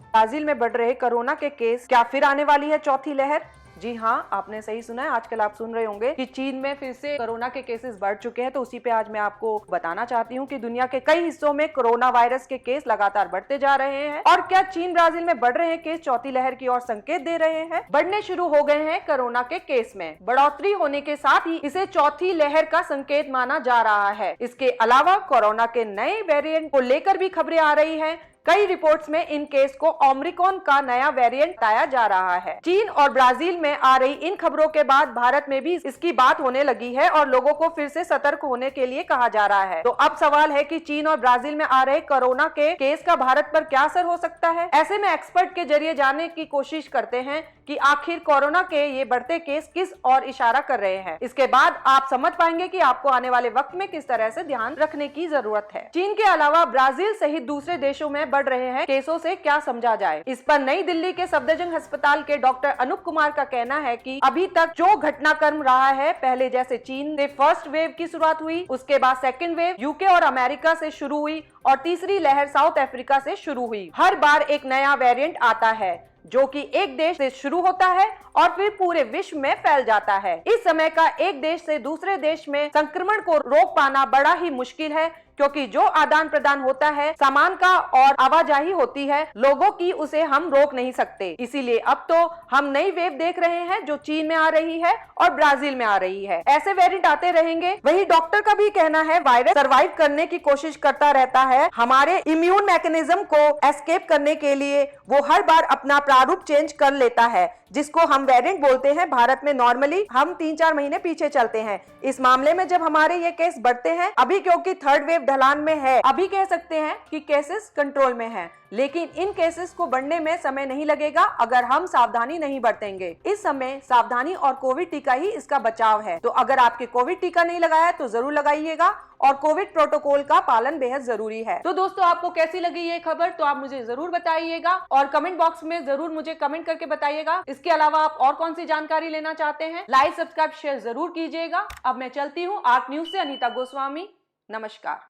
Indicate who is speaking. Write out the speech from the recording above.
Speaker 1: Brazil में बढ़ रहे कोरोना के केस, क्या फिर आने वाली है चौथी लहर? जी हाँ, आपने सही सुना है। आजकल आप सुन रहे होंगे कि चीन में फिर से कोरोना के केसेस बढ़ चुके हैं। तो उसी पे आज मैं आपको बताना चाहती हूँ कि दुनिया के कई हिस्सों में कोरोना वायरस के केस लगातार बढ़ते जा रहे हैं और क्या चीन ब्राजील में बढ़ रहे केस चौथी लहर की ओर संकेत दे रहे हैं। बढ़ने शुरू हो गए हैं कोरोना के केस में। बढ़ोतरी होने के साथ ही इसे चौथी लहर का संकेत माना जा रहा है। इसके अलावा कोरोना के नए वेरिएंट को लेकर भी खबरें आ रही है। कई रिपोर्ट्स में इन केस को ओमिक्रॉन का नया वेरिएंट बताया जा रहा है। चीन और ब्राजील में आ रही इन खबरों के बाद भारत में भी इसकी बात होने लगी है और लोगों को फिर से सतर्क होने के लिए कहा जा रहा है। तो अब सवाल है कि चीन और ब्राजील में आ रहे कोरोना के केस का भारत पर क्या असर हो सकता है। ऐसे में एक्सपर्ट के जरिए जानने की कोशिश करते हैं कि आखिर कोरोना के ये बढ़ते केस किस और इशारा कर रहे हैं। इसके बाद आप समझ पाएंगे कि आपको आने वाले वक्त में किस तरह से ध्यान रखने की जरूरत है। चीन के अलावा ब्राजील सहित दूसरे देशों में बढ़ रहे हैं केसों से क्या समझा जाए। इस पर नई दिल्ली के सफदरजंग अस्पताल के डॉक्टर अनूप कुमार का कहना है कि अभी तक जो घटनाक्रम रहा है, पहले जैसे चीन से फर्स्ट वेव की शुरुआत हुई, उसके बाद सेकंड वेव यूके और अमेरिका से शुरू हुई और तीसरी लहर साउथ अफ्रीका से शुरू हुई। हर बार एक नया वेरिएंट आता है जो कि एक देश से शुरू होता है और फिर पूरे विश्व में फैल जाता है। इस समय का एक देश से दूसरे देश में संक्रमण को रोक पाना बड़ा ही मुश्किल है, क्योंकि जो आदान प्रदान होता है सामान का और आवाजाही होती है लोगों की, उसे हम रोक नहीं सकते। इसीलिए अब तो हम नई वेव देख रहे हैं जो चीन में आ रही है और ब्राजील में आ रही है। ऐसे वेरिएंट आते रहेंगे। वही डॉक्टर का भी कहना है वायरस सर्वाइव करने की कोशिश करता रहता है। हमारे इम्यून मैकेनिज्म को एस्केप करने के लिए वो हर बार अपना प्रारूप चेंज कर लेता है, जिसको हम वेरिएंट बोलते हैं। भारत में नॉर्मली हम 3-4 महीने पीछे चलते हैं। इस मामले में जब हमारे ये केस बढ़ते हैं, अभी क्योंकि थर्ड वेव ढलान में है, अभी कह सकते हैं कि केसेस कंट्रोल में हैं, लेकिन इन केसेस को बढ़ने में समय नहीं लगेगा अगर हम सावधानी नहीं बरतेंगे। इस समय सावधानी और कोविड टीका ही इसका बचाव है। तो अगर आपके कोविड टीका नहीं लगाया है तो जरूर लगाइएगा और कोविड प्रोटोकॉल का पालन बेहद जरूरी है। तो दोस्तों, आपको कैसी लगी ये खबर तो आप मुझे जरूर बताइएगा और कमेंट बॉक्स में जरूर मुझे कमेंट करके बताइएगा। इसके अलावा आप और कौन सी जानकारी लेना चाहते हैं, लाइक सब्सक्राइब शेयर जरूर कीजिएगा। अब मैं चलती हूँ आर्क न्यूज से अनीता गोस्वामी। नमस्कार।